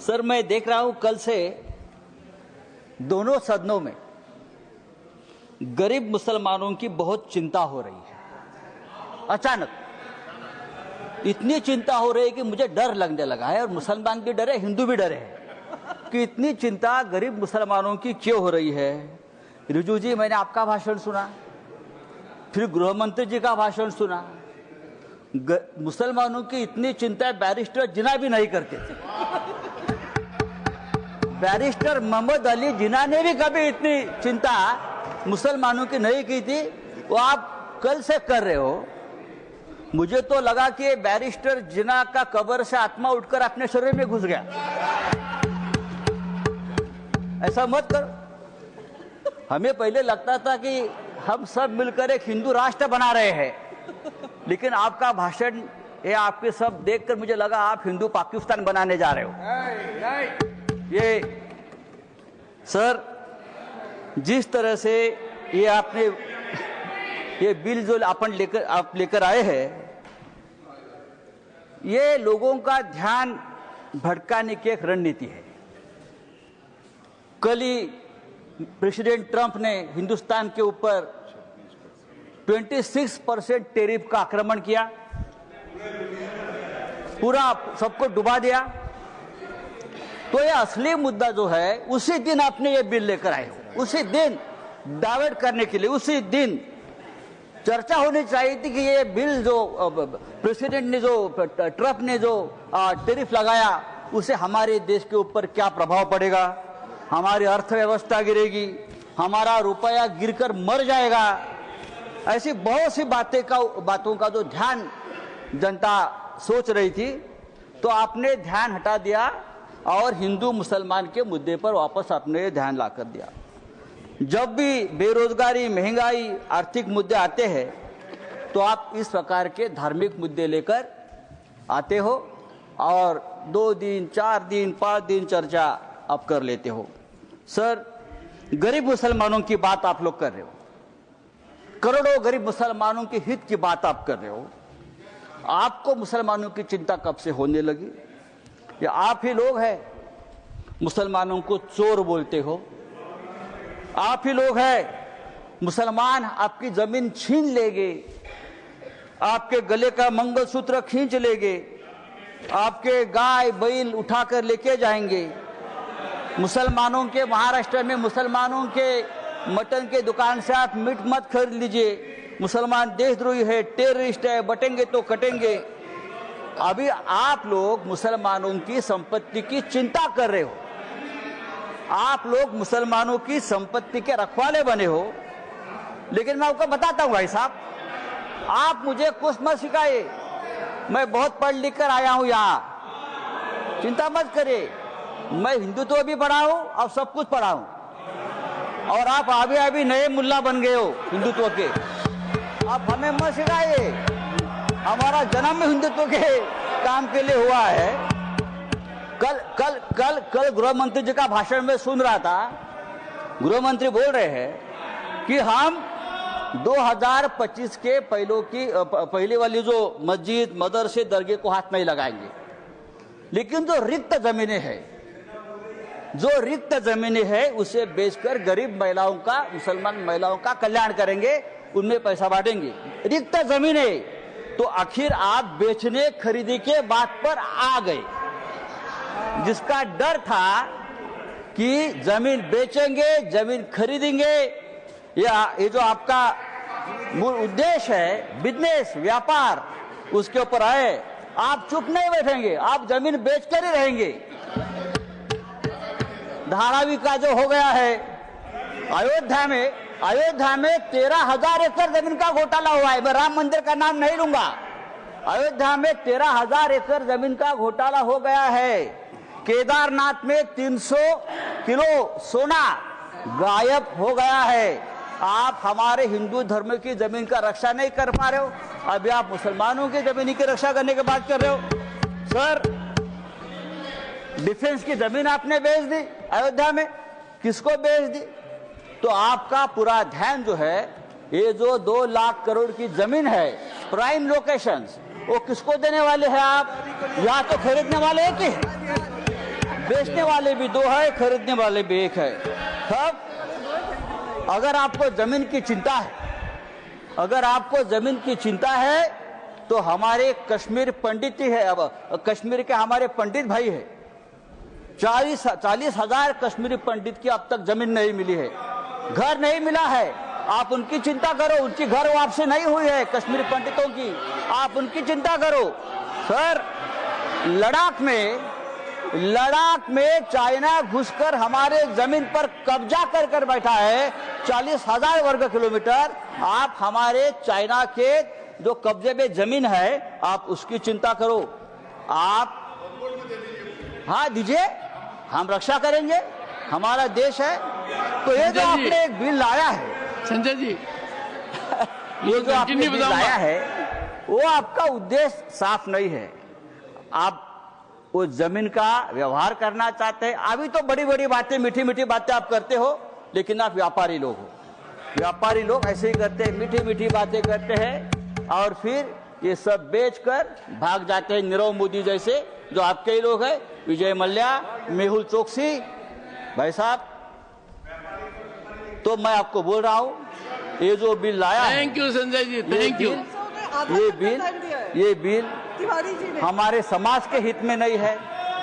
Sir मैं देख रहा हूं कल से दोनों सदनों में गरीब मुसलमानों की बहुत चिंता हो रही है। अचानक इतनी चिंता हो रही है कि मुझे डर लगने लगा है, और मुसलमान भी डरे, हिंदू भी डरे हैं कि इतनी चिंता गरीब मुसलमानों की क्यों हो रही है। रिजू जी, मैंने आपका भाषण सुना, फिर गृह मंत्री जी का भाषण सुना। मुसलमानों की इतनी चिंता बैरिस्टर जिन्ना भी नहीं करते थे। बैरिस्टर मोहम्मद अली जिन्ना ने भी कभी इतनी चिंता मुसलमानों की नहीं की थी, वो आप कल से कर रहे हो। मुझे तो लगा कि बैरिस्टर जिन्ना का कब्र से आत्मा उठकर अपने शरीर में घुस गया। ऐसा मत करो। हमें पहले लगता था कि हम सब मिलकर एक हिंदू राष्ट्र बना रहे हैं, लेकिन आपका भाषण, ये आपके सब देखकर मुझे लगा आप हिंदू पाकिस्तान बनाने जा रहे हो। ये सर, जिस तरह से ये आपने ये बिल जो आप लेकर आए हैं, ये लोगों का ध्यान भटकाने की एक रणनीति है। कल ही प्रेसिडेंट ट्रंप ने हिंदुस्तान के ऊपर 26% टेरिफ का आक्रमण किया, पूरा सबको डुबा दिया। तो ये असली मुद्दा जो है, उसी दिन आपने ये बिल लेकर आए हो, उसी दिन डाइवर्ट करने के लिए, उसी दिन चर्चा होनी चाहिए थी कि ये बिल जो प्रेसिडेंट ने, जो ट्रंप ने जो टेरिफ लगाया, उसे हमारे देश के ऊपर क्या प्रभाव पड़ेगा, हमारी अर्थव्यवस्था गिरेगी, हमारा रुपया गिरकर मर जाएगा। ऐसी बहुत सी बातों का जो ध्यान जनता सोच रही थी, तो आपने ध्यान हटा दिया और हिंदू मुसलमान के मुद्दे पर वापस आपने ध्यान ला कर दिया। जब भी बेरोजगारी, महंगाई, आर्थिक मुद्दे आते हैं, तो आप इस प्रकार के धार्मिक मुद्दे लेकर आते हो और 2 दिन, 4 दिन, 5 दिन चर्चा आप कर लेते हो। सर, गरीब मुसलमानों की बात आप लोग कर रहे हो, करोड़ों गरीब मुसलमानों के हित की बात आप कर रहे हो। आपको मुसलमानों की चिंता कब से होने लगी? या आप ही लोग हैं मुसलमानों को चोर बोलते हो? आप ही लोग हैं मुसलमान आपकी जमीन छीन लेंगे, आपके गले का मंगलसूत्र खींच लेंगे, आपके गाय बैल उठाकर लेके जाएंगे। मुसलमानों के, महाराष्ट्र में मुसलमानों के मटन के दुकान से आप मीट मत खरीद लीजिए, मुसलमान देशद्रोही है, टेररिस्ट है, बटेंगे तो कटेंगे। अभी आप लोग मुसलमानों की संपत्ति की चिंता कर रहे हो, आप लोग मुसलमानों की संपत्ति के रखवाले बने हो। लेकिन मैं आपको बताता हूं भाई साहब, आप मुझे कुछ मत सिखाइए, मैं बहुत पढ़ लिख कर आया हूं यहाँ, चिंता मत करिए। मैं हिंदुत्व भी पढ़ा हूं और सब कुछ पढ़ा हूं, और आप अभी नए मुल्ला बन गए हो हिंदुत्व के। आप हमें मत सिखाइए, हमारा जन्म हिंदुत्व के काम के लिए हुआ है। कल गृह मंत्री जी का भाषण में सुन रहा था, गृह मंत्री बोल रहे हैं कि हम 2025 के पहले वाली जो मस्जिद, मदरसे, दरगाह को हाथ नहीं लगाएंगे, लेकिन जो रिक्त जमीनें हैं उसे बेचकर गरीब महिलाओं का, मुसलमान महिलाओं का कल्याण करेंगे, उनमें पैसा बांटेंगे। रिक्त जमीनें, तो आखिर आप बेचने खरीदी के बात पर आ गए। जिसका डर था कि जमीन बेचेंगे, जमीन खरीदेंगे, या ये जो आपका मूल उद्देश्य है, बिजनेस, व्यापार, उसके ऊपर आए, आप चुप नहीं बैठेंगे, आप जमीन बेचकर ही रहेंगे। धारावी का जो हो गया है अयोध्या में 13,000 एकड़ जमीन का घोटाला हुआ है। मैं राम मंदिर का नाम नहीं लूंगा। अयोध्या में 13,000 एकड़ जमीन का घोटाला हो गया है। केदारनाथ में 300 किलो सोना गायब हो गया है। आप हमारे हिंदू धर्म की जमीन का रक्षा नहीं कर पा रहे हो, अभी आप मुसलमानों की जमीन की रक्षा करने की बात कर रहे हो। सर, डिफेंस की जमीन आपने बेच दी अयोध्या में, किसको बेच दी? तो आपका पूरा ध्यान जो है, ये जो 2 लाख करोड़ की जमीन है, प्राइम लोकेशंस, वो किसको देने वाले हैं आप? या तो खरीदने वाले एक ही, बेचने वाले भी दो है, खरीदने वाले भी एक है। तब अगर आपको जमीन की चिंता है, अगर आपको जमीन की चिंता है तो हमारे कश्मीर पंडित ही है, अब कश्मीर के हमारे पंडित भाई है, 40,000 कश्मीरी पंडित की अब तक जमीन नहीं मिली है, घर नहीं मिला है। आप उनकी चिंता करो, उनकी घर वापसी नहीं हुई है कश्मीरी पंडितों की, आप उनकी चिंता करो। सर, लद्दाख में चाइना घुसकर हमारे जमीन पर कब्जा कर बैठा है, 40,000 वर्ग किलोमीटर। आप हमारे चाइना के जो कब्जे में जमीन है, आप उसकी चिंता करो। आप हाँ दीजिए, हम रक्षा करेंगे, हमारा देश है। तो ये जो आपने एक बिल लाया है संजय जी, ये जो आपने बिल लाया है, वो आपका उद्देश्य साफ नहीं है। आप वो जमीन का व्यवहार करना चाहते हैं। अभी तो बड़ी बड़ी बातें, मीठी मीठी बातें आप करते हो, लेकिन आप व्यापारी लोग हो। व्यापारी लोग ऐसे ही करते हैं, मीठी मीठी बातें करते हैं और फिर ये सब बेचकर भाग जाते हैं। नीरव मोदी जैसे जो आपके ही लोग हैं, विजय मल्ल्या, मेहुल चोकसी भाई साहब। तो मैं आपको बोल रहा हूं, ये जो बिल लाया है, thank you Sanjay ji, thank you. ये बिल हमारे समाज के हित में नहीं है,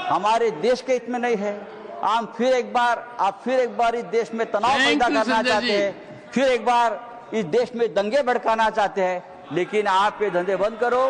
हमारे देश के हित में नहीं है। आप फिर एक बार इस देश में तनाव पैदा करना चाहते हैं, फिर एक बार इस देश में दंगे भड़काना चाहते हैं। लेकिन आप ये धंधे बंद करो।